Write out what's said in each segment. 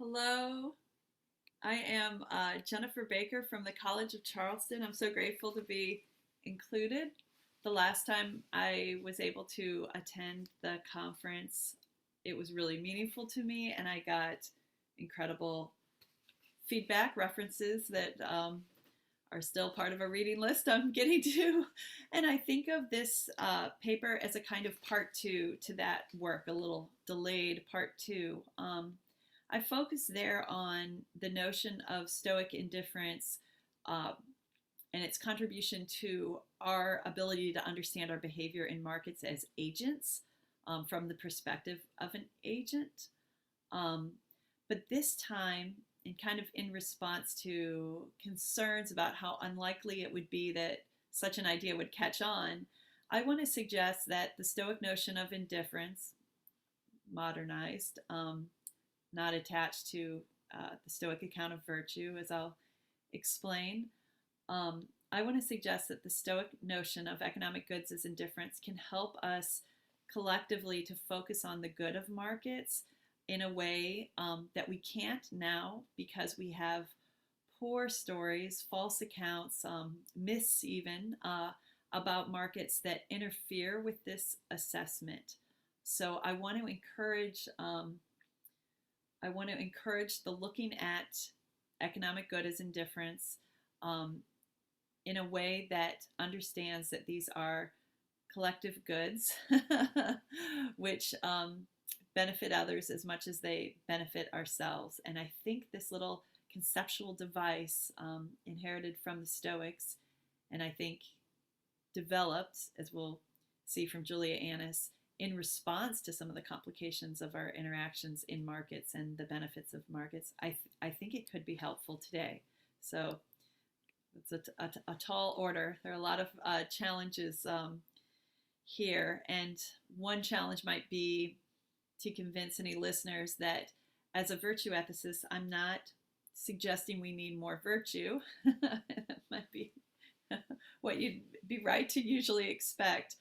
Hello, I am Jennifer Baker from the College of Charleston. I'm so grateful to be included. The last time I was able to attend the conference, it was really meaningful to me, and I got incredible feedback, references that are still part of a reading list I'm getting to. And I think of this paper as a kind of part two to that work, a little delayed part two. I focus there on the notion of Stoic indifference uh, and its contribution to our ability to understand our behavior in markets as agents from the perspective of an agent. Um, but this time, and kind of in response to concerns about how unlikely it would be that such an idea would catch on, I want to suggest that the Stoic notion of indifference, modernized, not attached to the Stoic account of virtue, as I'll explain. I want to suggest that the Stoic notion of economic goods as indifference can help us collectively to focus on the good of markets in a way that we can't now because we have poor stories, false accounts, myths even about markets that interfere with this assessment. So I want to encourage the looking at economic good as indifference um, in a way that understands that these are collective goods which benefit others as much as they benefit ourselves. And I think this little conceptual device inherited from the Stoics, and I think developed, as we'll see from Julia Annis, in response to some of the complications of our interactions in markets and the benefits of markets, I think it could be helpful today. So it's a tall order. There are a lot of challenges here, and one challenge might be to convince any listeners that as a virtue ethicist, I'm not suggesting we need more virtue. That might be what you'd be right to usually expect.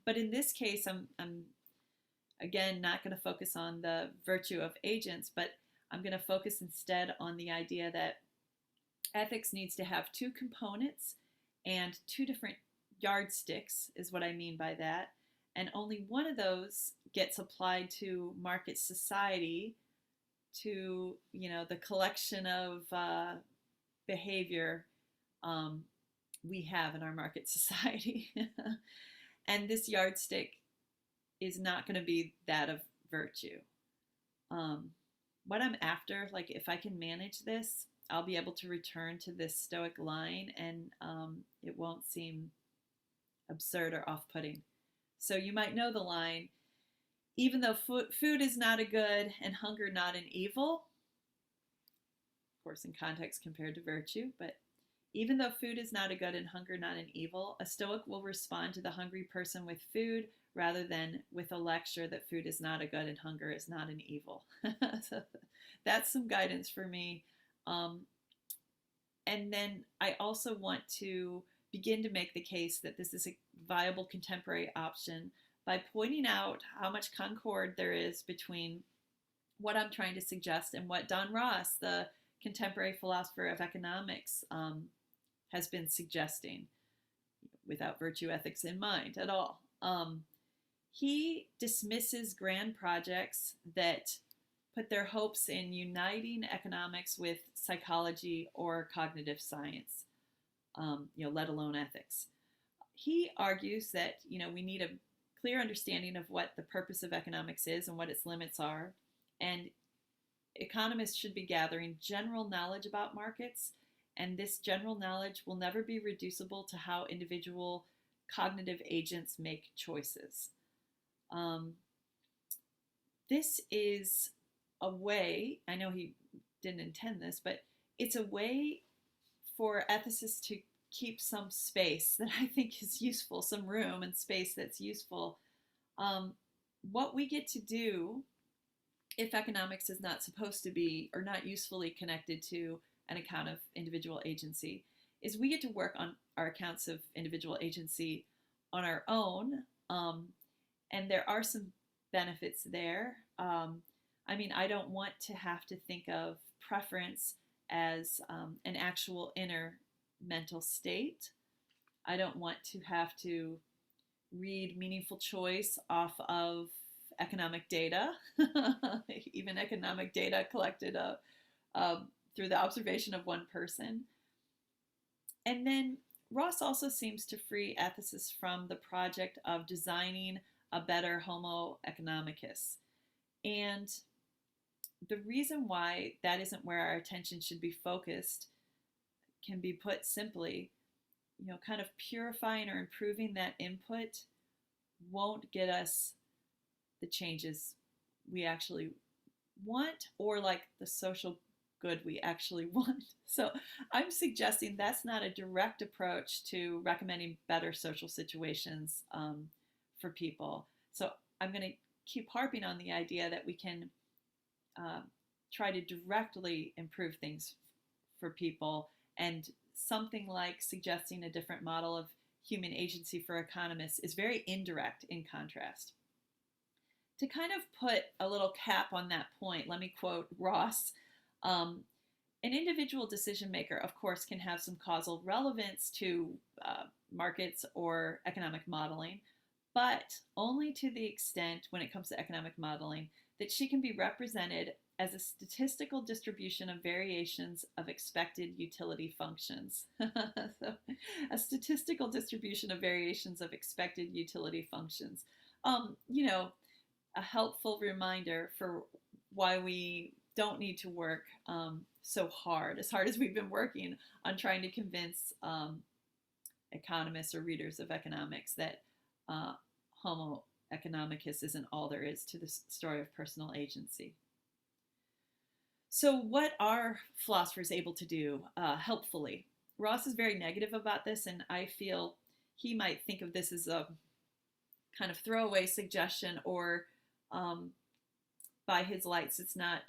But in this case, I'm again not going to focus on the virtue of agents, but I'm going to focus instead on the idea that ethics needs to have two components and two different yardsticks, is what I mean by that. And only one of those gets applied to market society, to the collection of behavior we have in our market society. And this yardstick is not going to be that of virtue. What I'm after, like if I can manage this, I'll be able to return to this Stoic line, and it won't seem absurd or off-putting. So you might know the line, even though food is not a good and hunger not an evil, of course in context compared to virtue, but even though food is not a good and hunger not an evil, a Stoic will respond to the hungry person with food rather than with a lecture that food is not a good and hunger is not an evil. So that's some guidance for me. And then I also want to begin to make the case that this is a viable contemporary option by pointing out how much concord there is between what I'm trying to suggest and what Don Ross, the contemporary philosopher of economics, has been suggesting, without virtue ethics in mind at all. He dismisses grand projects that put their hopes in uniting economics with psychology or cognitive science, let alone ethics. He argues that we need a clear understanding of what the purpose of economics is and what its limits are, and economists should be gathering general knowledge about markets, and this general knowledge will never be reducible to how individual cognitive agents make choices. This is a way, I know he didn't intend this, but it's a way for ethicists to keep some space that I think is useful, some room and space that's useful. What we get to do, if economics is not supposed to be or not usefully connected to an account of individual agency, is we get to work on our accounts of individual agency on our own. And there are some benefits there. I mean, I don't want to have to think of preference as an actual inner mental state. I don't want to have to read meaningful choice off of economic data, even economic data collected through the observation of one person. And then Ross also seems to free ethicists from the project of designing a better Homo economicus. And the reason why that isn't where our attention should be focused can be put simply, kind of purifying or improving that input won't get us the changes we actually want, or like the social good we actually want. So I'm suggesting that's not a direct approach to recommending better social situations for people. So I'm going to keep harping on the idea that we can try to directly improve things for people, and something like suggesting a different model of human agency for economists is very indirect in contrast. To kind of put a little cap on that point, let me quote Ross. An individual decision maker, of course, can have some causal relevance to markets or economic modeling, but only to the extent, when it comes to economic modeling, that she can be represented as a statistical distribution of variations of expected utility functions. So, a statistical distribution of variations of expected utility functions. A helpful reminder for why we don't need to work so hard as we've been working on trying to convince economists or readers of economics that Homo economicus isn't all there is to the story of personal agency. So what are philosophers able to do helpfully? Ross is very negative about this, and I feel he might think of this as a kind of throwaway suggestion, or by his lights, it's not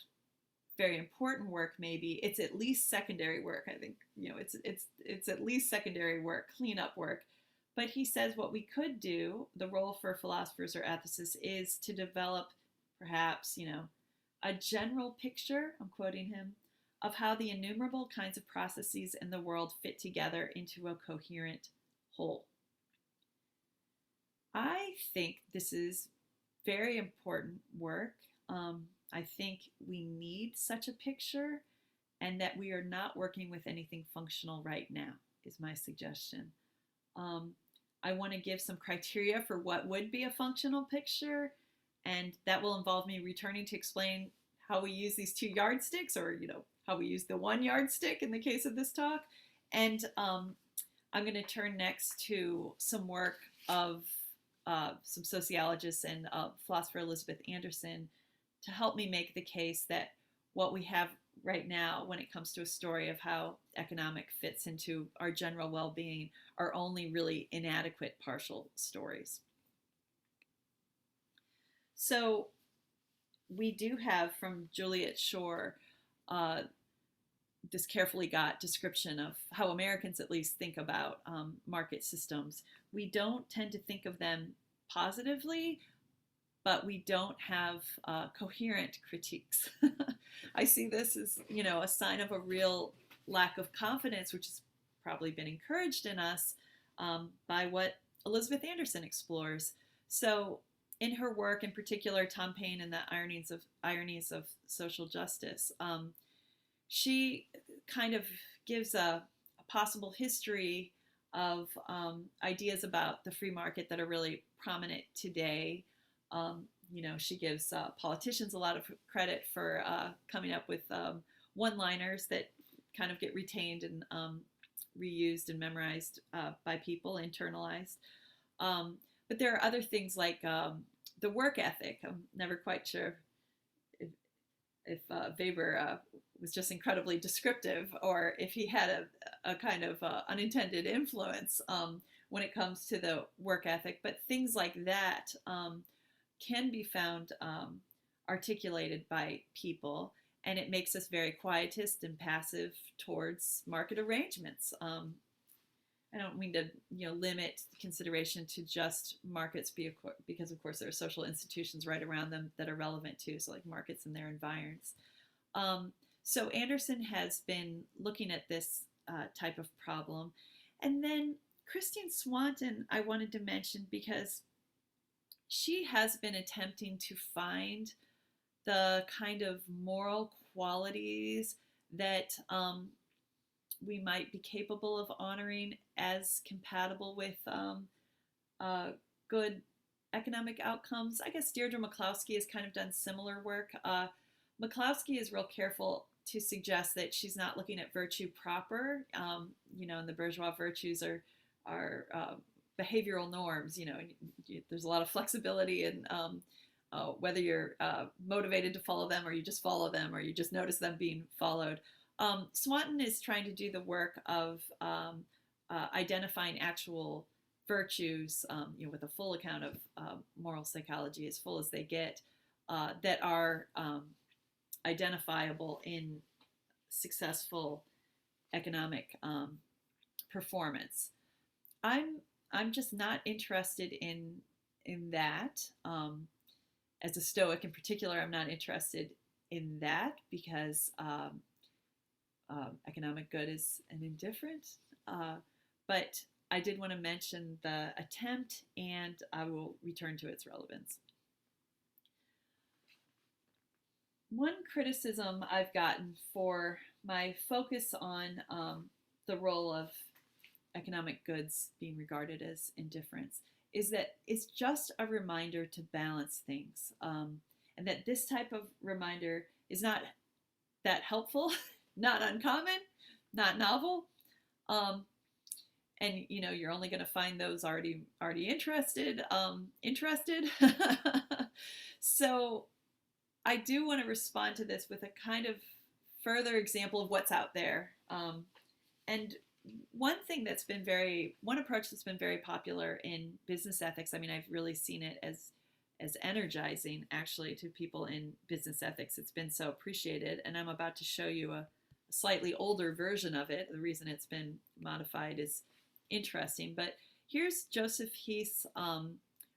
very important work. Maybe it's at least secondary work. I think it's at least secondary work, cleanup work. But he says what we could do, the role for philosophers or ethicists, is to develop perhaps a general picture, I'm quoting him, of how the innumerable kinds of processes in the world fit together into a coherent whole. I think this is very important work. I think we need such a picture, and that we are not working with anything functional right now, is my suggestion. I want to give some criteria for what would be a functional picture, and that will involve me returning to explain how we use these two yardsticks, or how we use the one yardstick in the case of this talk. And I'm going to turn next to some work of some sociologists and philosopher Elizabeth Anderson to help me make the case that what we have right now when it comes to a story of how economic fits into our general well-being are only really inadequate partial stories. So we do have from Juliet Schor this carefully got description of how Americans at least think about market systems. We don't tend to think of them positively, but we don't have coherent critiques. I see this as, a sign of a real lack of confidence, which has probably been encouraged in us by what Elizabeth Anderson explores. So in her work, in particular, Tom Paine and the Ironies of Social Justice, she kind of gives a possible history of ideas about the free market that are really prominent today. She gives politicians a lot of credit for coming up with one-liners that kind of get retained and reused and memorized by people, internalized. But there are other things like the work ethic. I'm never quite sure if Weber was just incredibly descriptive, or if he had a kind of unintended influence when it comes to the work ethic. But things like that can be found articulated by people, and it makes us very quietist and passive towards market arrangements. I don't mean to, limit consideration to just markets because of course there are social institutions right around them that are relevant too. So like markets and their environs. Um, so Anderson has been looking at this type of problem. And then Christine Swanton, I wanted to mention because she has been attempting to find the kind of moral qualities that we might be capable of honoring as compatible with uh, good economic outcomes. I guess Deirdre McCloskey has kind of done similar work. McCloskey is real careful to suggest that she's not looking at virtue proper, and the bourgeois virtues are behavioral norms. There's a lot of flexibility in whether you're motivated to follow them or you just follow them or you just notice them being followed. Swanton is trying to do the work of identifying actual virtues, with a full account of moral psychology, as full as they get, that are identifiable in successful economic performance. I'm just not interested in that. As a Stoic in particular, I'm not interested in that because economic good is an indifferent. But I did want to mention the attempt, and I will return to its relevance. One criticism I've gotten for my focus on the role of economic goods being regarded as indifference is that it's just a reminder to balance things, and that this type of reminder is not that helpful, not uncommon, not novel, and you're only going to find those already interested. So I do want to respond to this with a kind of further example of what's out there. And one approach that's been very popular in business ethics, I mean, I've really seen it as energizing actually to people in business ethics. It's been so appreciated. And I'm about to show you a slightly older version of it. The reason it's been modified is interesting. But here's Joseph Heath's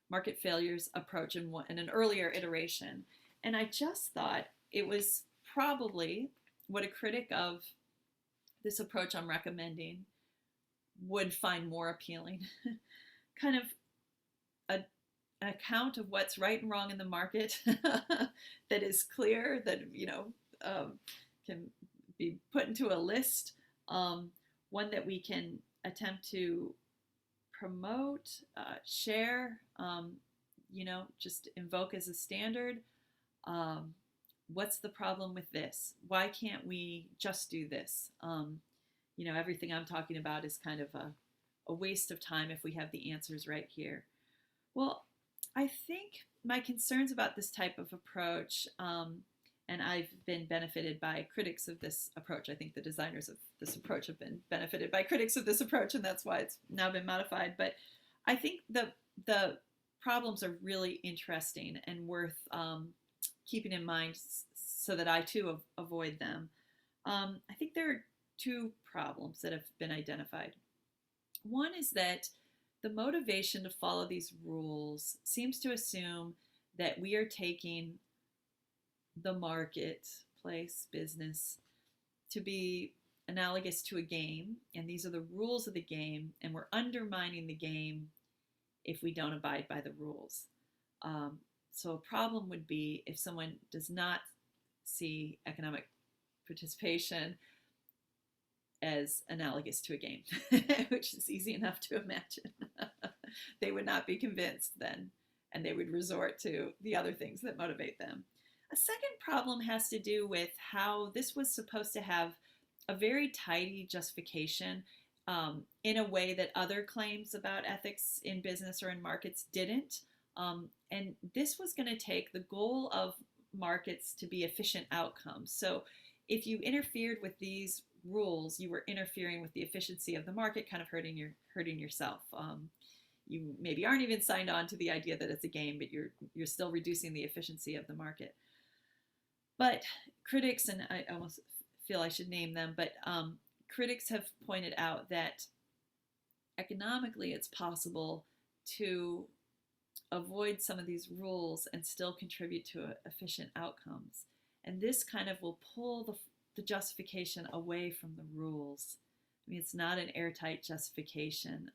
market failures approach in an earlier iteration. And I just thought it was probably what a critic of this approach I'm recommending would find more appealing. Kind of an account of what's right and wrong in the market that is clear, that can be put into a list, one that we can attempt to promote, share, just invoke as a standard. What's the problem with this? Why can't we just do this? Everything I'm talking about is kind of a waste of time if we have the answers right here. Well, I think my concerns about this type of approach, and I've been benefited by critics of this approach. I think the designers of this approach have been benefited by critics of this approach, and that's why it's now been modified. But I think the problems are really interesting and worth keeping in mind so that I too avoid them. I think there are two problems that have been identified. One is that the motivation to follow these rules seems to assume that we are taking the marketplace, business, to be analogous to a game, and these are the rules of the game, and we're undermining the game if we don't abide by the rules. So a problem would be if someone does not see economic participation as analogous to a game, which is easy enough to imagine. They would not be convinced then, and they would resort to the other things that motivate them. A second problem has to do with how this was supposed to have a very tidy justification in a way that other claims about ethics in business or in markets didn't. And this was going to take the goal of markets to be efficient outcomes. So if you interfered with these rules, you were interfering with the efficiency of the market, kind of hurting yourself. You maybe aren't even signed on to the idea that it's a game, but you're still reducing the efficiency of the market. But critics, and I almost feel I should name them, but critics have pointed out that economically it's possible to avoid some of these rules and still contribute to efficient outcomes. And this kind of will pull the justification away from the rules. I mean, it's not an airtight justification.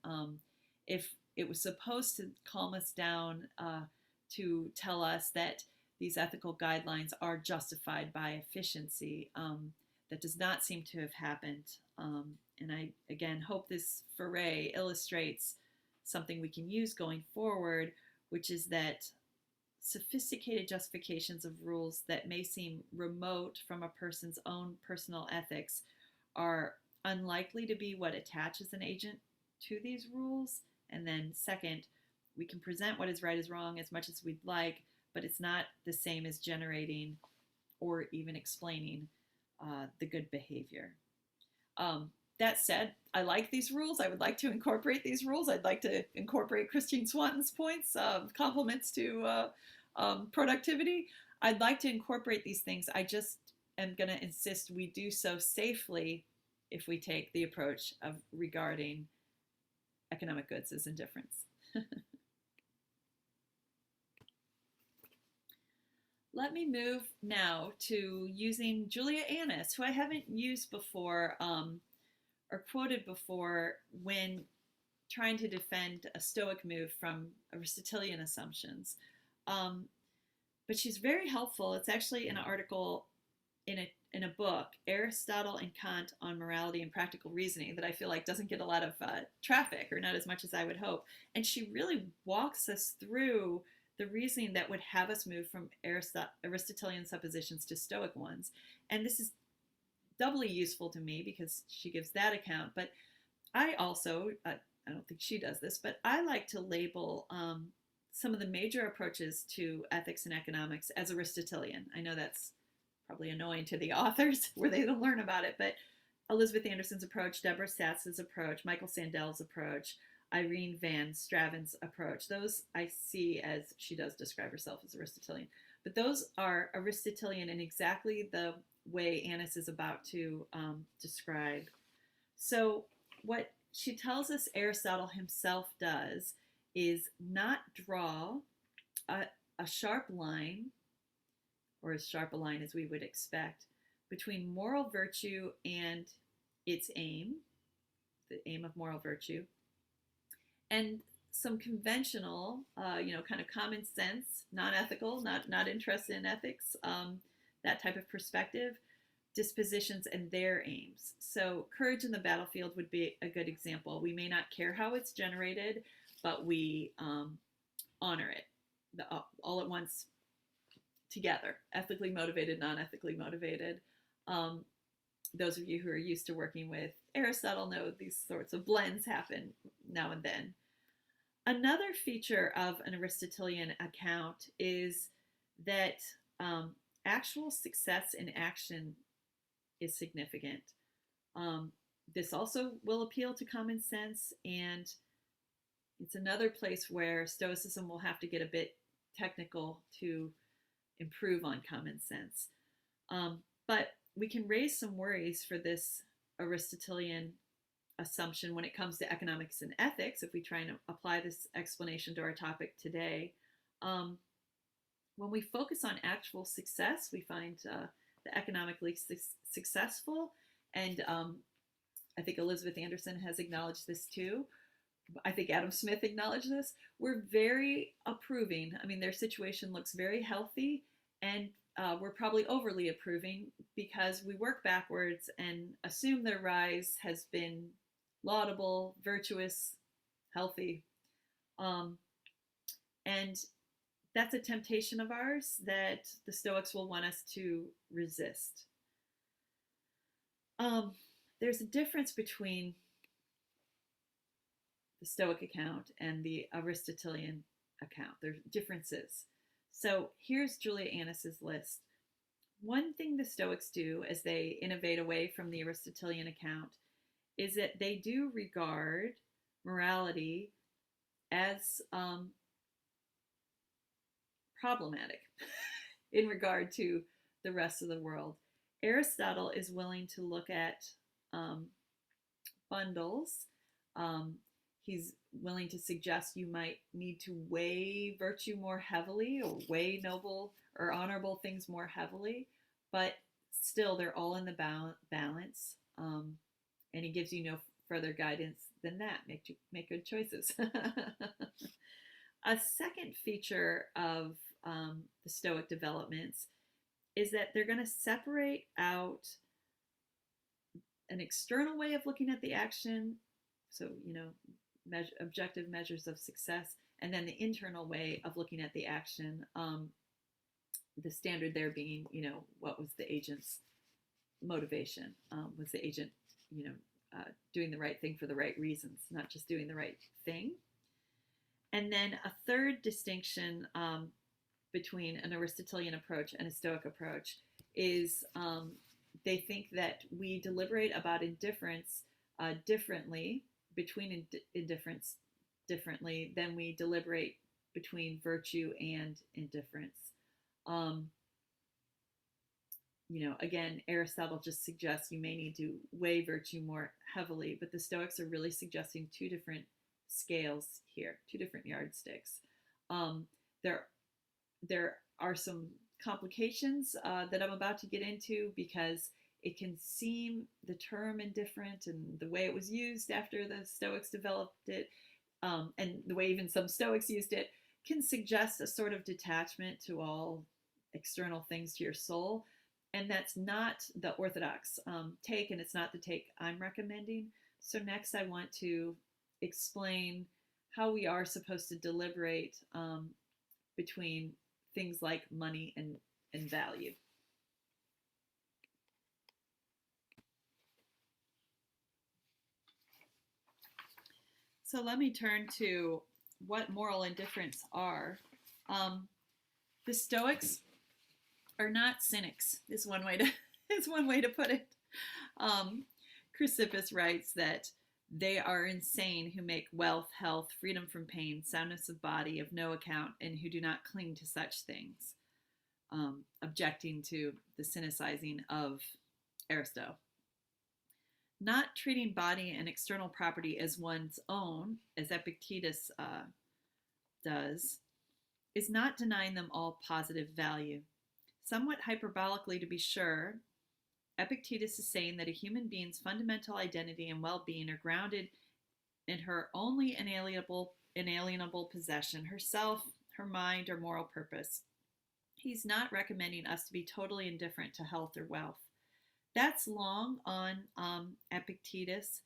If it was supposed to calm us down to tell us that these ethical guidelines are justified by efficiency, that does not seem to have happened. And I, again, hope this foray illustrates something we can use going forward, which is that sophisticated justifications of rules that may seem remote from a person's own personal ethics are unlikely to be what attaches an agent to these rules. And then second, we can present what is right as wrong as much as we'd like, but it's not the same as generating or even explaining the good behavior. That said, I like these rules. I would like to incorporate these rules. I'd like to incorporate Christine Swanton's points, compliments to productivity. I'd like to incorporate these things. I just am going to insist we do so safely if we take the approach of regarding economic goods as indifferents. Let me move now to using Julia Annis, who I haven't used before or quoted before when trying to defend a Stoic move from Aristotelian assumptions. But she's very helpful. It's actually an article in a book, Aristotle and Kant on Morality and Practical Reasoning, that I feel like doesn't get a lot of traffic, or not as much as I would hope. And she really walks us through the reasoning that would have us move from Aristotelian suppositions to Stoic ones. And this is doubly useful to me because she gives that account. But I also, I don't think she does this, but I like to label some of the major approaches to ethics and economics as Aristotelian. I know that's probably annoying to the authors where they don't learn about it, but Elizabeth Anderson's approach, Deborah Satz's approach, Michael Sandel's approach, Irene Van Straven's approach, those I see as, she does describe herself as Aristotelian, but those are Aristotelian in exactly the way Annis is about to describe. So what she tells us Aristotle himself does is not draw a sharp line, or as sharp a line as we would expect, between moral virtue and its aim, the aim of moral virtue, and some conventional, kind of common sense, non-ethical, not interested in ethics, that type of perspective, dispositions and their aims. So courage in the battlefield would be a good example. We may not care how it's generated, but we honor it all at once together, ethically motivated, non-ethically motivated. Those of you who are used to working with Aristotle know these sorts of blends happen now and then. Another feature of an Aristotelian account is that actual success in action is significant. This also will appeal to common sense, and it's another place where Stoicism will have to get a bit technical to improve on common sense. But we can raise some worries for this Aristotelian assumption when it comes to economics and ethics, if we try and apply this explanation to our topic today. When we focus on actual success, we find the economically successful, and I think Elizabeth Anderson has acknowledged this too. I think Adam Smith acknowledged this. We're very approving. I mean, their situation looks very healthy, and we're probably overly approving because we work backwards and assume their rise has been laudable, virtuous, healthy. And that's a temptation of ours that the Stoics will want us to resist. There's a difference between the Stoic account and the Aristotelian account. There's differences. So here's Julia Annis's list. One thing the Stoics do as they innovate away from the Aristotelian account is that they do regard morality as problematic in regard to the rest of the world. Aristotle is willing to look at bundles He's willing to suggest you might need to weigh virtue more heavily or weigh noble or honorable things more heavily, but still they're all in the balance. And he gives you no further guidance than that. Make good choices. A second feature of the Stoic developments is that they're going to separate out an external way of looking at the action, so objective measures of success, and then the internal way of looking at the action. The standard there being, what was the agent's motivation? Was the agent, doing the right thing for the right reasons, not just doing the right thing? And then a third distinction between an Aristotelian approach and a Stoic approach is they think that we deliberate about indifference differently, between indifference differently than we deliberate between virtue and indifference. Again, Aristotle just suggests you may need to weigh virtue more heavily, but the Stoics are really suggesting two different scales here, two different yardsticks. There are some complications that I'm about to get into, because it can seem, the term indifferent and the way it was used after the Stoics developed it, and the way even some Stoics used it, can suggest a sort of detachment to all external things to your soul. And that's not the orthodox take, and it's not the take I'm recommending. So next I want to explain how we are supposed to deliberate between things like money and value. So let me turn to what moral indifference are. The Stoics are not cynics, is one way to put it. Chrysippus writes that they are insane who make wealth, health, freedom from pain, soundness of body of no account, and who do not cling to such things, objecting to the cynicizing of Aristotle. Not treating body and external property as one's own, as Epictetus does, is not denying them all positive value. Somewhat hyperbolically, to be sure, Epictetus is saying that a human being's fundamental identity and well-being are grounded in her only inalienable possession, herself, her mind, or moral purpose. He's not recommending us to be totally indifferent to health or wealth. That's long on Epictetus.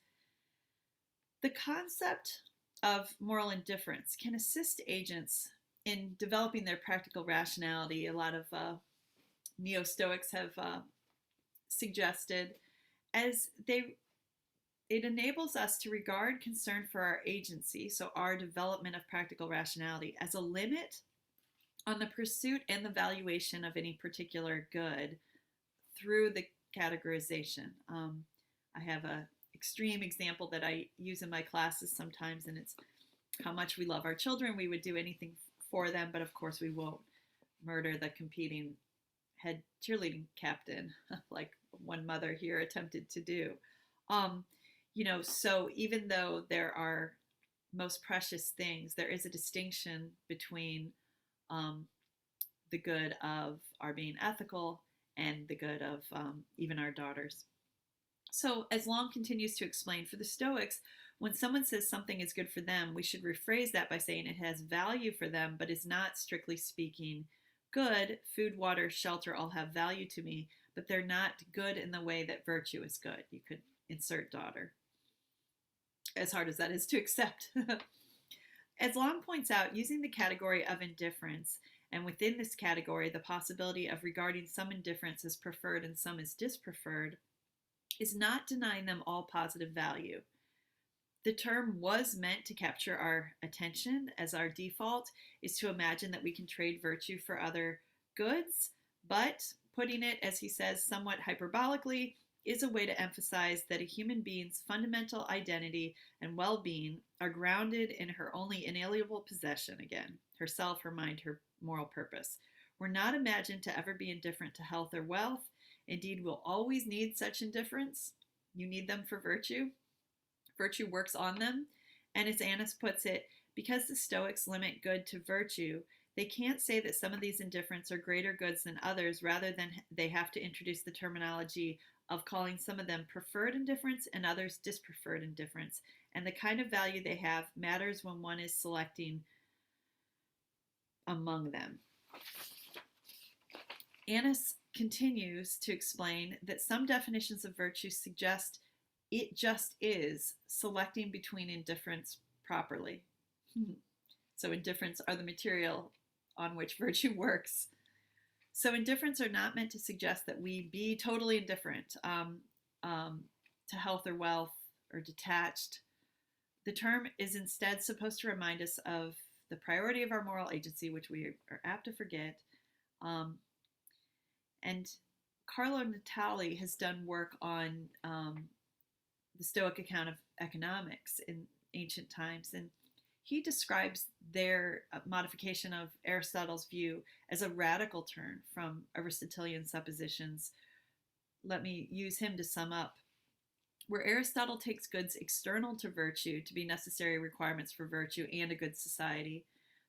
The concept of moral indifference can assist agents in developing their practical rationality. A lot of neo-Stoics have suggested, as it enables us to regard concern for our agency, so our development of practical rationality, as a limit on the pursuit and the valuation of any particular good through the categorization. I have an extreme example that I use in my classes sometimes, and it's how much we love our children. We would do anything for them, but of course we won't murder the competing head cheerleading captain like one mother here attempted to do. So even though there are most precious things, there is a distinction between the good of our being ethical and the good of even our daughters. So as Long continues to explain, for the Stoics, when someone says something is good for them, we should rephrase that by saying it has value for them, but is not, strictly speaking, good. Food, water, shelter all have value to me, but they're not good in the way that virtue is good. You could insert daughter, as hard as that is to accept. As Long points out, using the category of indifference, and within this category, the possibility of regarding some indifference as preferred and some as dispreferred, is not denying them all positive value. The term was meant to capture our attention, as our default is to imagine that we can trade virtue for other goods, but putting it, as he says, somewhat hyperbolically, is a way to emphasize that a human being's fundamental identity and well-being are grounded in her only inalienable possession, again, herself, her mind, her moral purpose. We're not imagined to ever be indifferent to health or wealth. Indeed, we'll always need such indifference. You need them for virtue. Virtue works on them, And as Annis puts it, because the Stoics limit good to virtue, they can't say that some of these indifferents are greater goods than others, rather than they have to introduce the terminology of calling some of them preferred indifference and others dispreferred indifference. And the kind of value they have matters when one is selecting among them. Annis continues to explain that some definitions of virtue suggest it just is selecting between indifferents properly. So indifferents are the material on which virtue works. So indifferents are not meant to suggest that we be totally indifferent to health or wealth or detached. The term is instead supposed to remind us of the priority of our moral agency, which we are apt to forget. And Carlo Natali has done work on the Stoic account of economics in ancient times, and he describes their modification of Aristotle's view as a radical turn from Aristotelian suppositions. Let me use him to sum up. Where Aristotle takes goods external to virtue to be necessary requirements for virtue and a good society,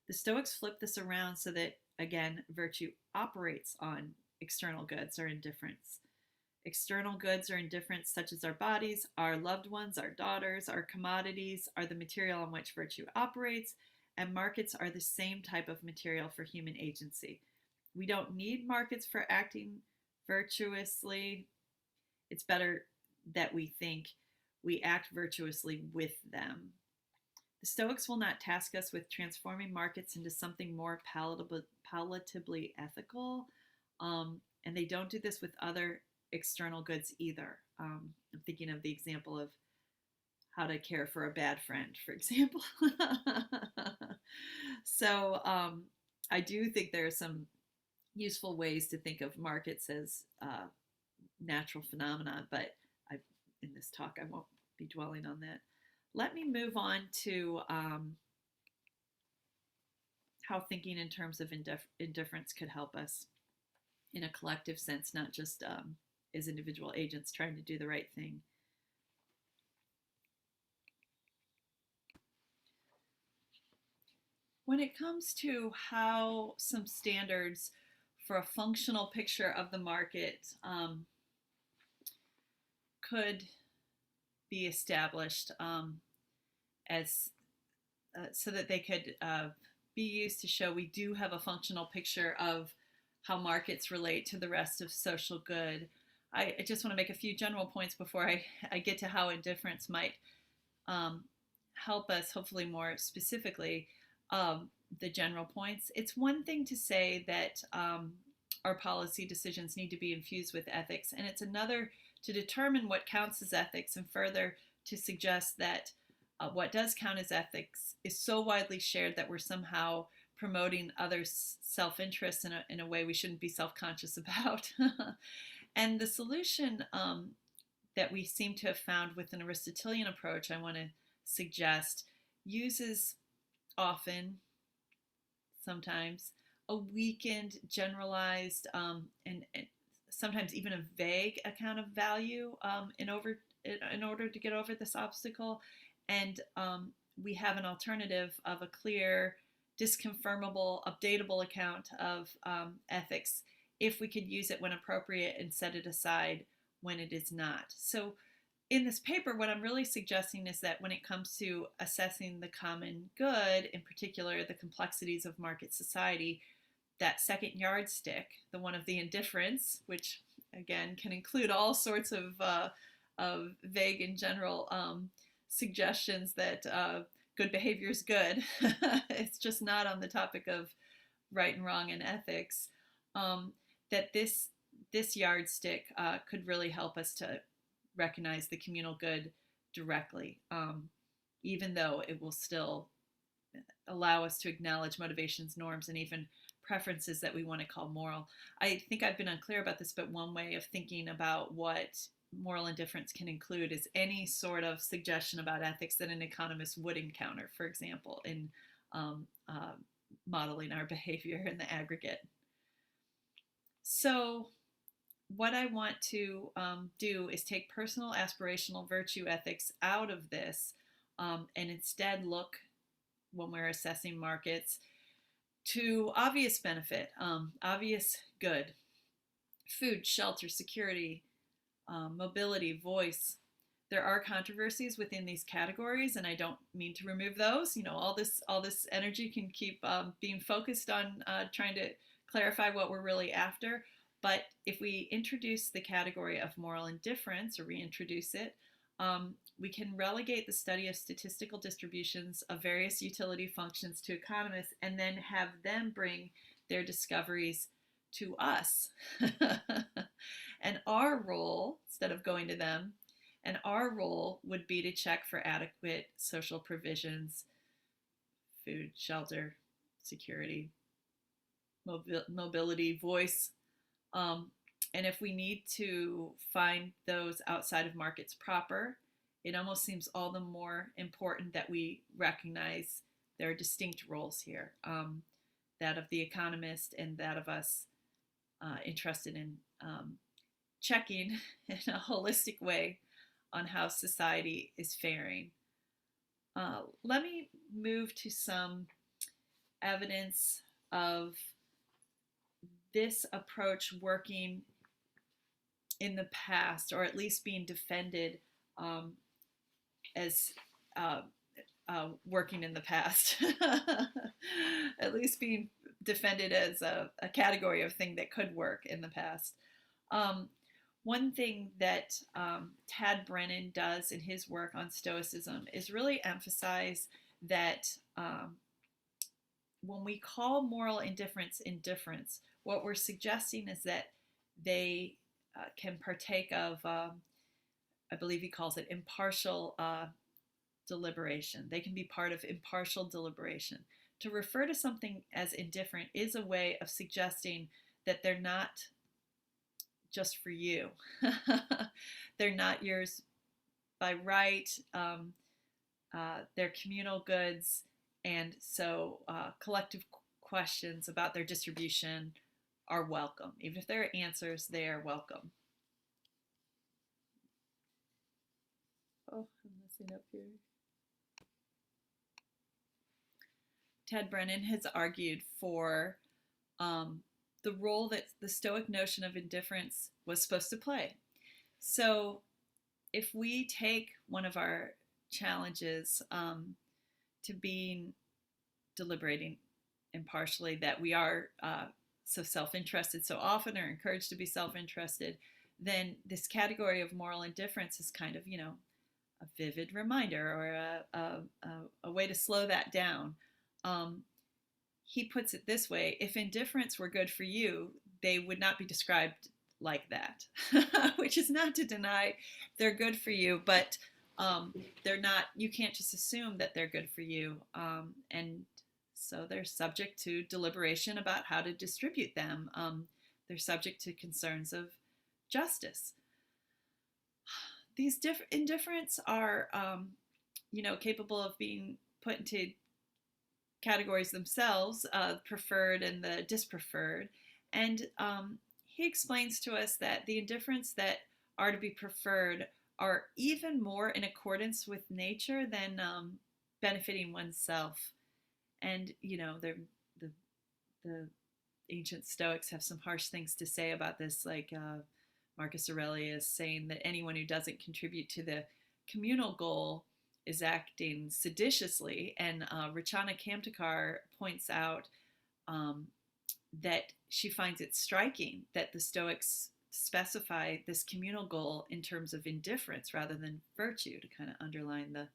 the Stoics flip this around so that, again, virtue operates on external goods or indifference. External goods or indifference, such as our bodies, our loved ones, our daughters, our commodities, are the material on which virtue operates, and markets are the same type of material for human agency. We don't need markets for acting virtuously. It's better that we think we act virtuously with them. The Stoics will not task us with transforming markets into something more palatably ethical, and they don't do this with other external goods either. I'm thinking of the example of how to care for a bad friend, for example. So I do think there are some useful ways to think of markets as natural phenomena, but in this talk I won't be dwelling on that. Let me move on to how thinking in terms of indifference could help us in a collective sense, not just as individual agents trying to do the right thing. When it comes to how some standards for a functional picture of the market could be established as so that they could be used to show we do have a functional picture of how markets relate to the rest of social good. I just want to make a few general points before I get to how indifference might help us, hopefully more specifically, the general points. It's one thing to say that our policy decisions need to be infused with ethics, and it's another to determine what counts as ethics, and further to suggest that what does count as ethics is so widely shared that we're somehow promoting others' self-interest in a way we shouldn't be self-conscious about. And the solution that we seem to have found with an Aristotelian approach, I want to suggest, uses often, sometimes, a weakened, generalized, and sometimes even a vague account of value in order to get over this obstacle. And we have an alternative of a clear, disconfirmable, updatable account of ethics if we could use it when appropriate and set it aside when it is not. So in this paper, what I'm really suggesting is that when it comes to assessing the common good, in particular the complexities of market society, that second yardstick, the one of the indifference, which again can include all sorts of vague and general suggestions that good behavior is good. It's just not on the topic of right and wrong and ethics. That this yardstick could really help us to recognize the communal good directly, even though it will still allow us to acknowledge motivations, norms, and even preferences that we want to call moral. I think I've been unclear about this, but one way of thinking about what moral indifference can include is any sort of suggestion about ethics that an economist would encounter, for example, in modeling our behavior in the aggregate. So what I want to do is take personal aspirational virtue ethics out of this and instead look, when we're assessing markets, to obvious benefit, obvious good: food, shelter, security, mobility, voice. There are controversies within these categories, and I don't mean to remove those. All this energy can keep being focused on trying to clarify what we're really after. But if we introduce the category of moral indifference, or reintroduce it, we can relegate the study of statistical distributions of various utility functions to economists, and then have them bring their discoveries to us. And our role, instead of going to them, and our role would be to check for adequate social provisions: food, shelter, security, mobility, voice. And if we need to find those outside of markets proper, it almost seems all the more important that we recognize there are distinct roles here, that of the economist and that of us interested in checking in a holistic way on how society is faring. Let me move to some evidence of this approach working in the past, or at least being defended as working in the past, at least being defended as a category of thing that could work in the past. One thing that Tad Brennan does in his work on Stoicism is really emphasize that when we call moral indifference indifference, what we're suggesting is that they can partake of, I believe he calls it impartial deliberation. They can be part of impartial deliberation. To refer to something as indifferent is a way of suggesting that they're not just for you. They're not yours by right. They're communal goods, and so collective questions about their distribution are welcome. Even if there are answers, they are welcome. Oh, I'm messing up here. Ted Brennan has argued for the role that the Stoic notion of indifference was supposed to play. So if we take one of our challenges to being deliberating impartially, that we are so self-interested so often, or encouraged to be self-interested, then this category of moral indifference is kind of, a vivid reminder, or a way to slow that down. He puts it this way: if indifference were good for you, they would not be described like that, which is not to deny they're good for you, but they're not, you can't just assume that they're good for you. And so they're subject to deliberation about how to distribute them. They're subject to concerns of justice. These indifferents are, capable of being put into categories themselves, preferred and the dispreferred. And he explains to us that the indifferents that are to be preferred are even more in accordance with nature than benefiting oneself. And, the ancient Stoics have some harsh things to say about this, like Marcus Aurelius saying that anyone who doesn't contribute to the communal goal is acting seditiously. And Rachana Kamtekar points out that she finds it striking that the Stoics specify this communal goal in terms of indifference rather than virtue, to kind of underline the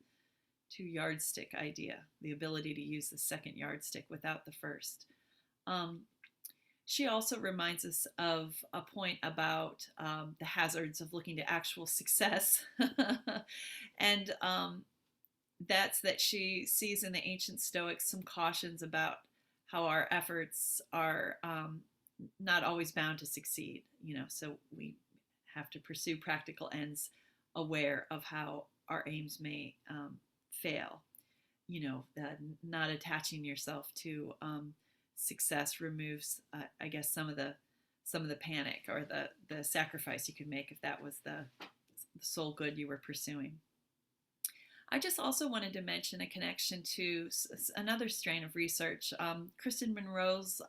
two yardstick idea, the ability to use the second yardstick without the first. She also reminds us of a point about the hazards of looking to actual success. And that's that she sees in the ancient Stoics some cautions about how our efforts are not always bound to succeed. So we have to pursue practical ends aware of how our aims may fail. Not attaching yourself to success removes, I guess, some of the panic or the sacrifice you could make if that was the sole good you were pursuing. I just also wanted to mention a connection to another strain of research. Kristen Monroe's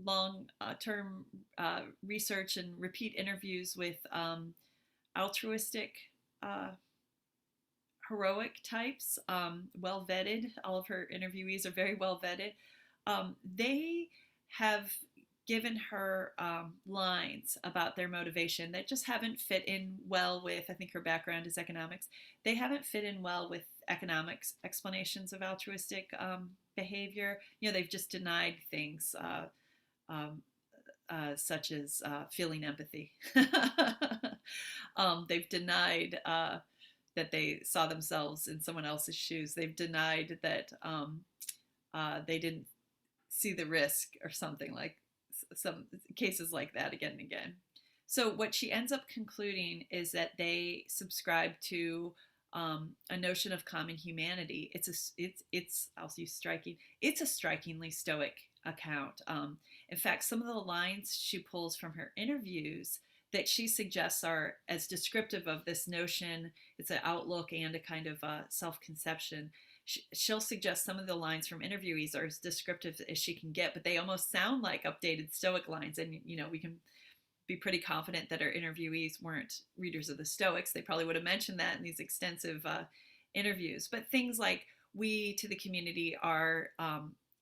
long-term research and repeat interviews with altruistic, uh, heroic types, well vetted. All of her interviewees are very well vetted. They have given her lines about their motivation that just haven't fit in well with, I think her background is economics, they haven't fit in well with economics explanations of altruistic behavior. They've just denied things um, such as feeling empathy. They've denied that they saw themselves in someone else's shoes. They've denied that they didn't see the risk or something, like some cases like that again and again. So what she ends up concluding is that they subscribe to a notion of common humanity. I'll use striking. It's a strikingly stoic account. In fact, some of the lines she pulls from her interviews that she suggests are as descriptive of this notion. It's an outlook and a kind of self-conception. She'll suggest some of the lines from interviewees are as descriptive as she can get, but they almost sound like updated Stoic lines. And, we can be pretty confident that our interviewees weren't readers of the Stoics. They probably would have mentioned that in these extensive interviews. But things like, we to the community are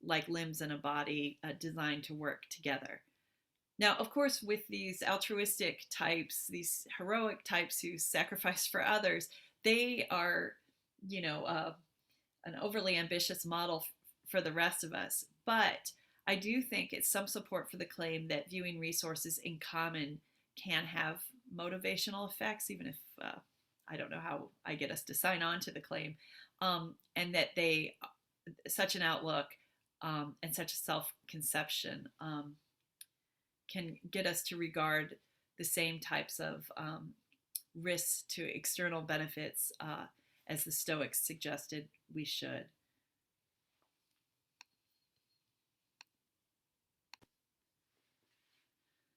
like limbs in a body designed to work together. Now, of course, with these altruistic types, these heroic types who sacrifice for others, they are, an overly ambitious model for the rest of us. But I do think it's some support for the claim that viewing resources in common can have motivational effects, even if I don't know how I get us to sign on to the claim, and that such an outlook and such a self-conception can get us to regard the same types of risks to external benefits as the Stoics suggested we should.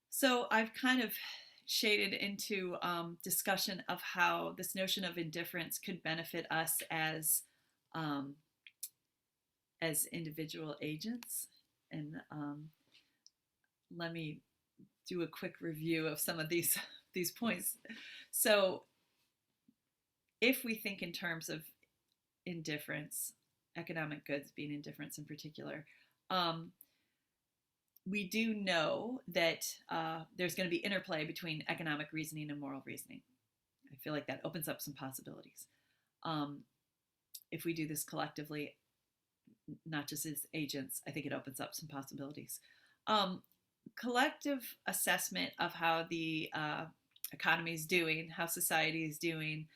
So I've kind of shaded into discussion of how this notion of indifference could benefit us as individual agents. And let me do a quick review of some of these points. So if we think in terms of indifference, economic goods being indifference in particular, we do know that there's going to be interplay between economic reasoning and moral reasoning. I feel like that opens up some possibilities. If we do this collectively, not just as agents, I think it opens up some possibilities. Collective assessment of how the economy is doing, how society is doing,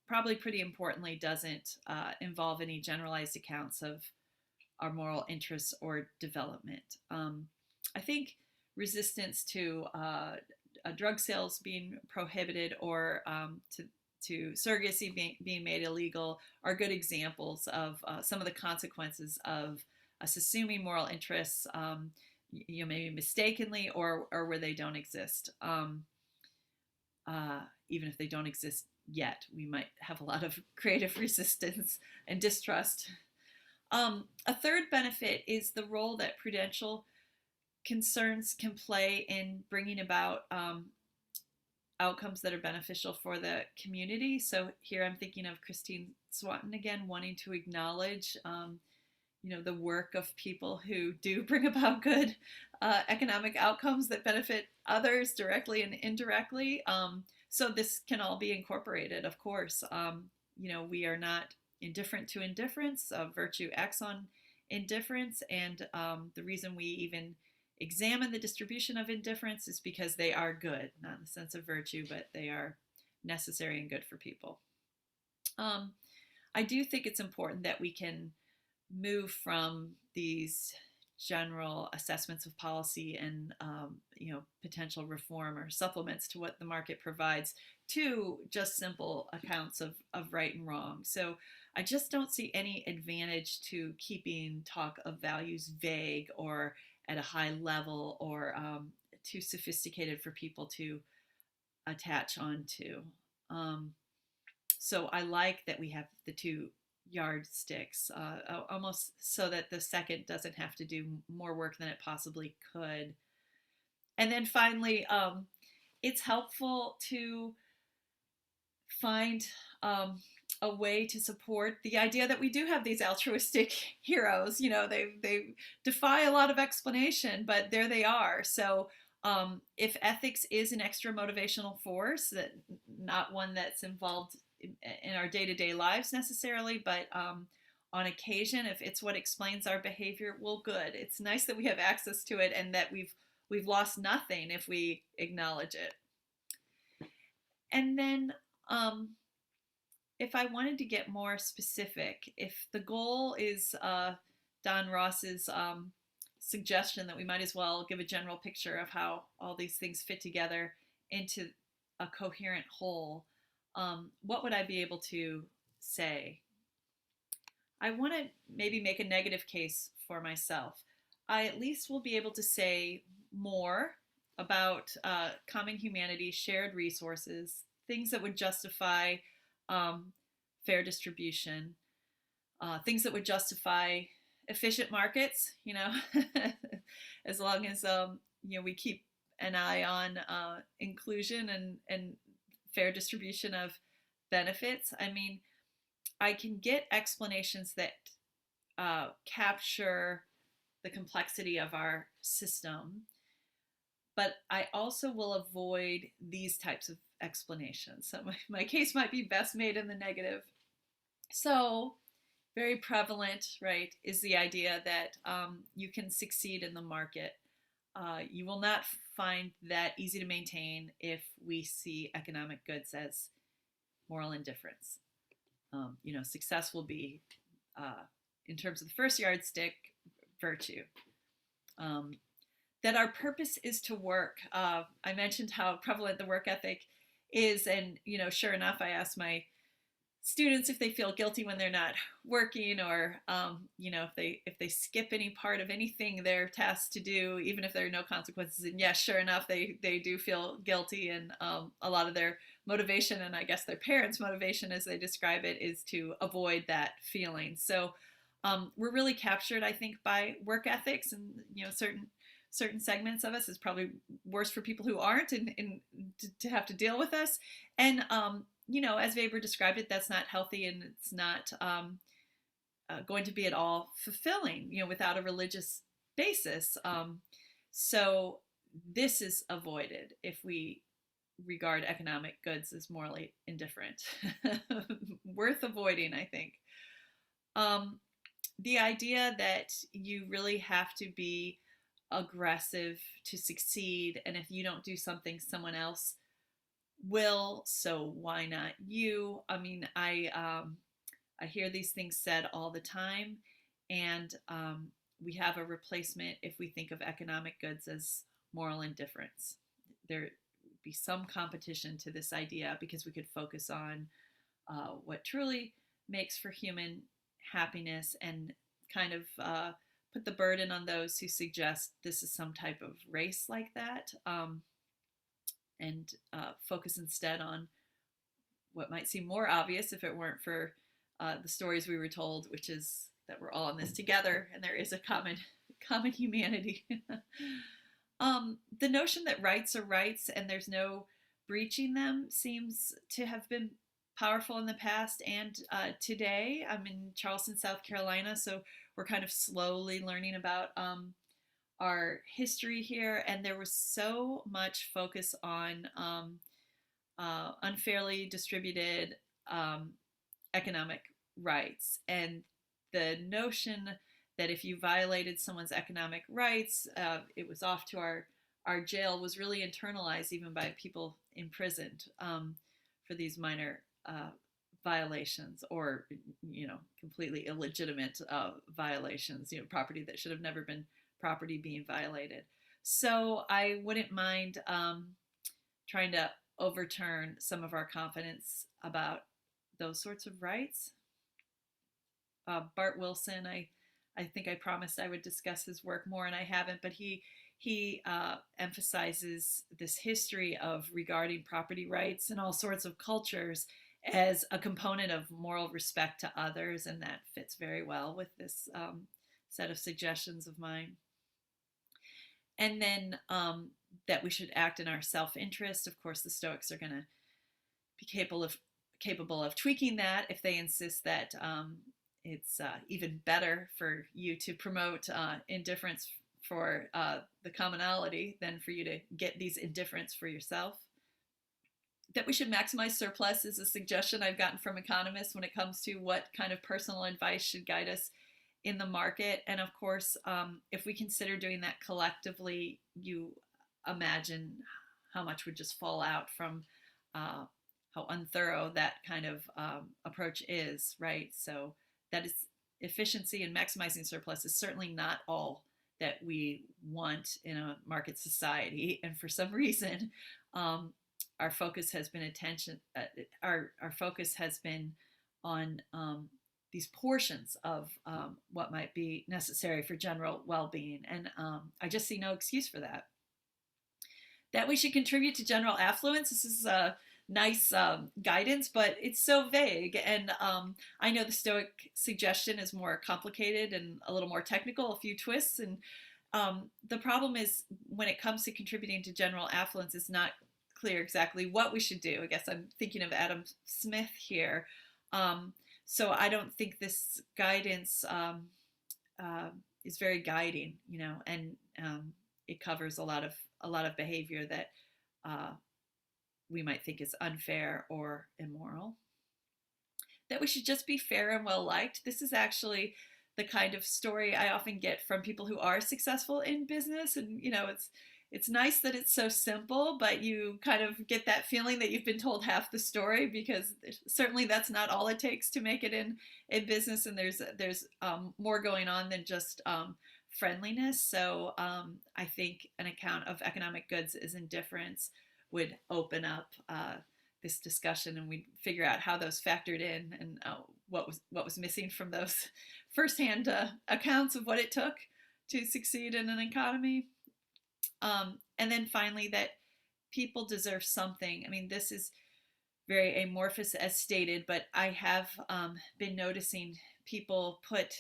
probably pretty importantly doesn't involve any generalized accounts of our moral interests or development. I think resistance to drug sales being prohibited or to surrogacy being made illegal are good examples of some of the consequences of us assuming moral interests, maybe mistakenly or where they don't exist. Even if they don't exist yet, we might have a lot of creative resistance and distrust. A third benefit is the role that prudential concerns can play in bringing about outcomes that are beneficial for the community. So here I'm thinking of Christine Swanton again, wanting to acknowledge the work of people who do bring about good economic outcomes that benefit others directly and indirectly. So this can all be incorporated, of course. We are not indifferent to indifference. Virtue acts on indifference, and the reason we even examine the distribution of indifference is because they are good, not in the sense of virtue, but they are necessary and good for people. I do think it's important that we can move from these general assessments of policy and potential reform or supplements to what the market provides to just simple accounts of right and wrong. So I just don't see any advantage to keeping talk of values vague or at a high level or too sophisticated for people to attach onto. So I like that we have the two yardsticks, almost so that the second doesn't have to do more work than it possibly could. And then finally, it's helpful to find a way to support the idea that we do have these altruistic heroes. You know, they defy a lot of explanation, but there they are. So if ethics is an extra motivational force, that not one that's involved in our day-to-day lives necessarily, but on occasion, if it's what explains our behavior, well, good. It's nice that we have access to it, and that we've lost nothing if we acknowledge it. And then if I wanted to get more specific, if the goal is Don Ross's suggestion that we might as well give a general picture of how all these things fit together into a coherent whole, what would I be able to say? I want to maybe make a negative case for myself. I at least will be able to say more about common humanity, shared resources, things that would justify fair distribution, things that would justify efficient markets, you know, as long as, you know, we keep an eye on inclusion and fair distribution of benefits. I mean, I can get explanations that capture the complexity of our system, but I also will avoid these types of explanations. So my case might be best made in the negative. So very prevalent, right, is the idea that you can succeed in the market. You will not find that easy to maintain if we see economic goods as moral indifference. You know, success will be, in terms of the first yardstick, virtue. That our purpose is to work. I mentioned how prevalent the work ethic is, and you know, sure enough, I asked my students if they feel guilty when they're not working, or you know, if they skip any part of anything they're tasked to do, even if there are no consequences. And yes, sure enough, they do feel guilty, and a lot of their motivation, and I guess their parents' motivation, as they describe it, is to avoid that feeling. So we're really captured, I think, by work ethics, and you know, certain segments of us. Is probably worse for people who aren't, and to have to deal with us. And you know, as Weber described it, that's not healthy, and it's not going to be at all fulfilling, you know, without a religious basis. So this is avoided if we regard economic goods as morally indifferent. Worth avoiding, I think. The idea that you really have to be aggressive to succeed, and if you don't do something, someone else will, so why not you? I mean, I hear these things said all the time, and we have a replacement if we think of economic goods as moral indifference. There would be some competition to this idea, because we could focus on what truly makes for human happiness, and kind of put the burden on those who suggest this is some type of race like that, and focus instead on what might seem more obvious if it weren't for the stories we were told, which is that we're all in this together, and there is a common humanity. The notion that rights are rights and there's no breaching them seems to have been powerful in the past and today. I'm in Charleston, South Carolina, so we're kind of slowly learning about our history here, and there was so much focus on unfairly distributed economic rights, and the notion that if you violated someone's economic rights, it was off to our jail, was really internalized even by people imprisoned for these minor violations, or you know, completely illegitimate violations, you know, property that should have never been property being violated. So I wouldn't mind trying to overturn some of our confidence about those sorts of rights. Bart Wilson, I think I promised I would discuss his work more, and I haven't, but he emphasizes this history of regarding property rights in all sorts of cultures as a component of moral respect to others, and that fits very well with this set of suggestions of mine. And then that we should act in our self-interest. Of course, the Stoics are going to be capable of tweaking that if they insist that it's even better for you to promote indifference for the commonality than for you to get these indifferents for yourself. That we should maximize surplus is a suggestion I've gotten from economists when it comes to what kind of personal advice should guide us in the market. And of course, if we consider doing that collectively, you imagine how much would just fall out from how unthorough that kind of approach is, right? So that is efficiency, and maximizing surplus is certainly not all that we want in a market society. And for some reason, our focus has been our focus has been on these portions of what might be necessary for general well-being. And I just see no excuse for that. That we should contribute to general affluence. This is a nice guidance, but it's so vague. And I know the Stoic suggestion is more complicated and a little more technical, a few twists. And the problem is when it comes to contributing to general affluence, it's not clear exactly what we should do. I guess I'm thinking of Adam Smith here. So I don't think this guidance is very guiding, and it covers a lot of behavior that we might think is unfair or immoral. That we should just be fair and well liked. This is actually the kind of story I often get from people who are successful in business, and it's nice that it's so simple, but you kind of get that feeling that you've been told half the story, because certainly that's not all it takes to make it in business, and there's more going on than just friendliness. So I think an account of economic goods as indifference would open up this discussion, and we'd figure out how those factored in, and what was missing from those firsthand accounts of what it took to succeed in an economy. And then finally, that people deserve something. I mean, this is very amorphous as stated, but I have been noticing people put,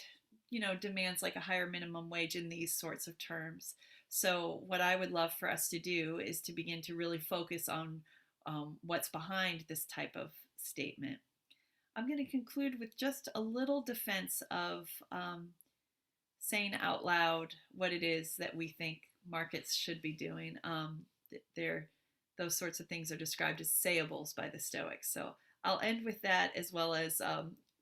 demands like a higher minimum wage in these sorts of terms. So what I would love for us to do is to begin to really focus on what's behind this type of statement. I'm going to conclude with just a little defense of saying out loud what it is that we think markets should be doing. Those sorts of things are described as sayables by the Stoics. So I'll end with that, as well as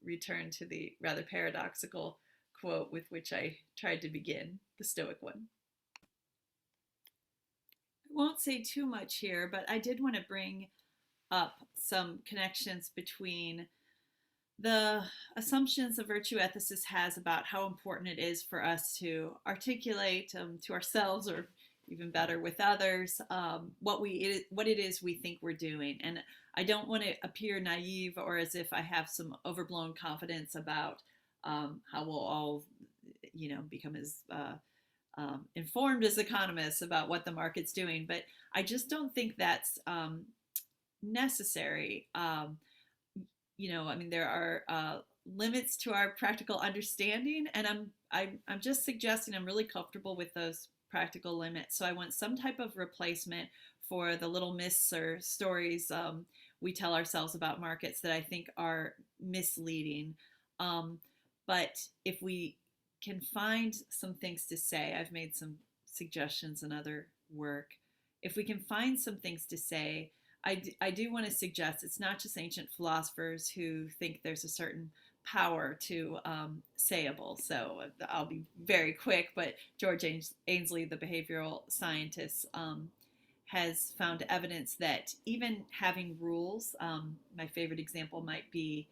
return to the rather paradoxical quote with which I tried to begin the Stoic one. I won't say too much here, but I did want to bring up some connections between the assumptions a virtue ethicist has about how important it is for us to articulate to ourselves, or even better with others, what it is we think we're doing. And I don't want to appear naive or as if I have some overblown confidence about how we'll all, become as informed as economists about what the market's doing. But I just don't think that's necessary. There are limits to our practical understanding, and I'm just suggesting I'm really comfortable with those practical limits. So I want some type of replacement for the little myths or stories we tell ourselves about markets that I think are misleading. But if we can find some things to say, I've made some suggestions in other work. If we can find some things to say, I do want to suggest it's not just ancient philosophers who think there's a certain power to sayable. So I'll be very quick, but George Ainsley, the behavioral scientist, has found evidence that even having rules, my favorite example might be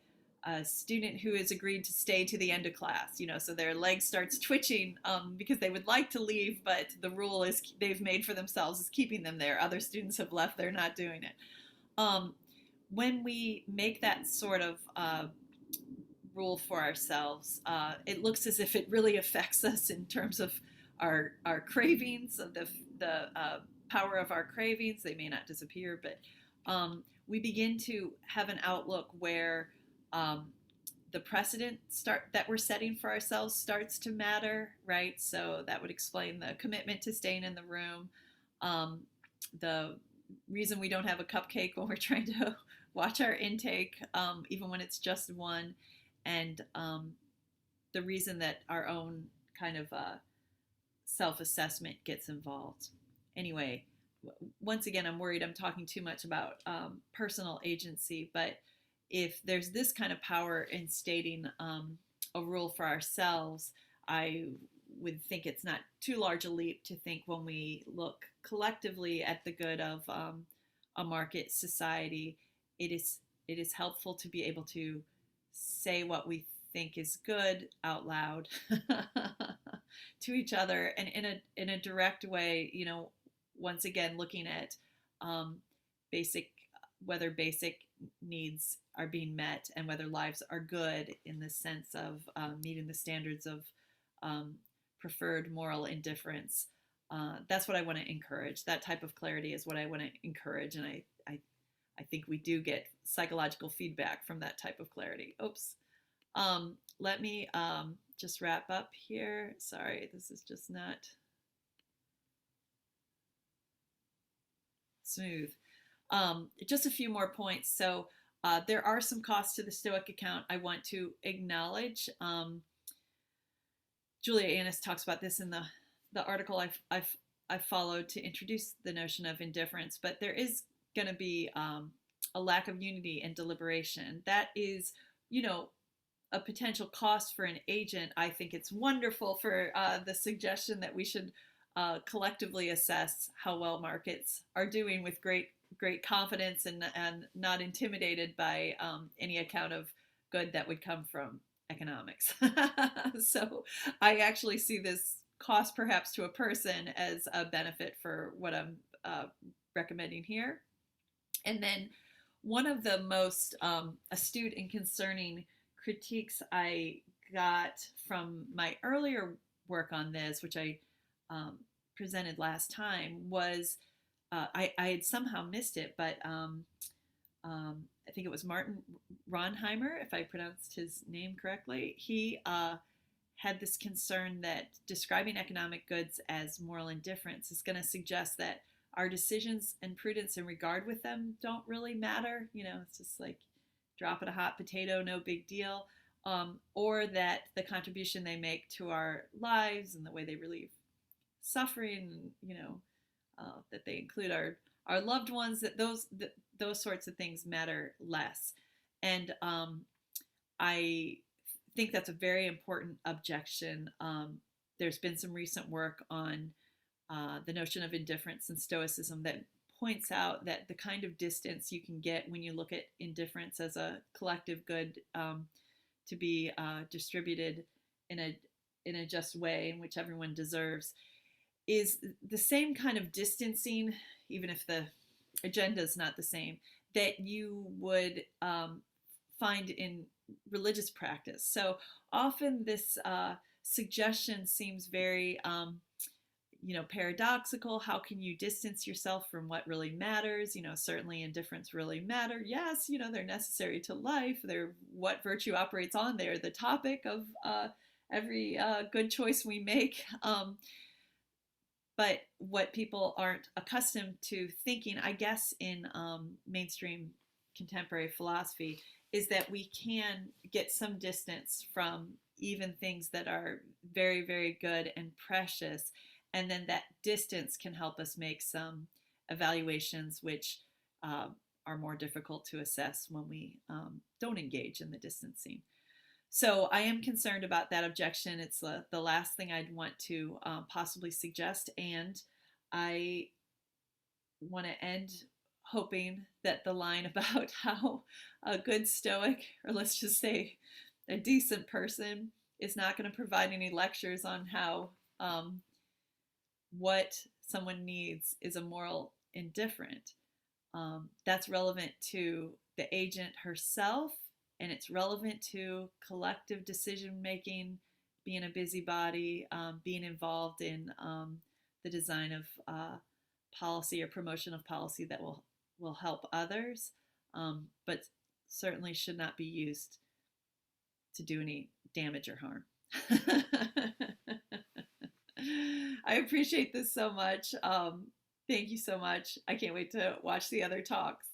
a student who has agreed to stay to the end of class, so their leg starts twitching because they would like to leave, but the rule is they've made for themselves is keeping them there. Other students have left, they're not doing it. When we make that sort of rule for ourselves, it looks as if it really affects us in terms of our cravings, of the power of our cravings. They may not disappear, but we begin to have an outlook where um, the precedent that we're setting for ourselves starts to matter, right? So that would explain the commitment to staying in the room, um, the reason we don't have a cupcake when we're trying to watch our intake, even when it's just one, and the reason that our own kind of self-assessment gets involved. Anyway, once again, I'm worried I'm talking too much about personal agency, but if there's this kind of power in stating a rule for ourselves, I would think it's not too large a leap to think when we look collectively at the good of a market society, it is helpful to be able to say what we think is good out loud to each other, and in a direct way. Once again, looking at um, basic whether basic needs are being met and whether lives are good in the sense of meeting the standards of um, preferred moral indifference. That's what I want to encourage. That type of clarity is what I want to encourage, and I think we do get psychological feedback from that type of clarity. Oops. Let me just wrap up here. Sorry, this is just not smooth. Just a few more points. So there are some costs to the Stoic account I want to acknowledge. Julia Annis talks about this in the article I've followed to introduce the notion of indifference, but there is going to be a lack of unity and deliberation. That is, a potential cost for an agent. I think it's wonderful for the suggestion that we should collectively assess how well markets are doing with great confidence and not intimidated by any account of good that would come from economics. So I actually see this cost perhaps to a person as a benefit for what I'm recommending here. And then one of the most astute and concerning critiques I got from my earlier work on this, which I presented last time, was I had somehow missed it, but I think it was Martin Ronheimer, if I pronounced his name correctly. He had this concern that describing economic goods as moral indifference is going to suggest that our decisions and prudence in regard with them don't really matter. It's just like dropping a hot potato, no big deal. Or that the contribution they make to our lives and the way they relieve suffering, that they include our loved ones, that those sorts of things matter less. And I think that's a very important objection. There's been some recent work on the notion of indifference and stoicism that points out that the kind of distance you can get when you look at indifference as a collective good to be distributed in a just way in which everyone deserves is the same kind of distancing, even if the agenda is not the same, that you would find in religious practice. So often this suggestion seems very paradoxical. How can you distance yourself from what really matters? Certainly indifference really matter. Yes, they're necessary to life. They're what virtue operates on. They're the topic of every good choice we make. But what people aren't accustomed to thinking, I guess, in mainstream contemporary philosophy, is that we can get some distance from even things that are very, very good and precious. And then that distance can help us make some evaluations which are more difficult to assess when we don't engage in the distancing. So I am concerned about that objection. It's the last thing I'd want to possibly suggest. And I want to end hoping that the line about how a good Stoic, or let's just say a decent person, is not going to provide any lectures on how what someone needs is a moral indifferent. That's relevant to the agent herself, and it's relevant to collective decision making, being a busybody, being involved in the design of policy or promotion of policy that will will help others, but certainly should not be used to do any damage or harm. I appreciate this so much. Thank you so much. I can't wait to watch the other talks.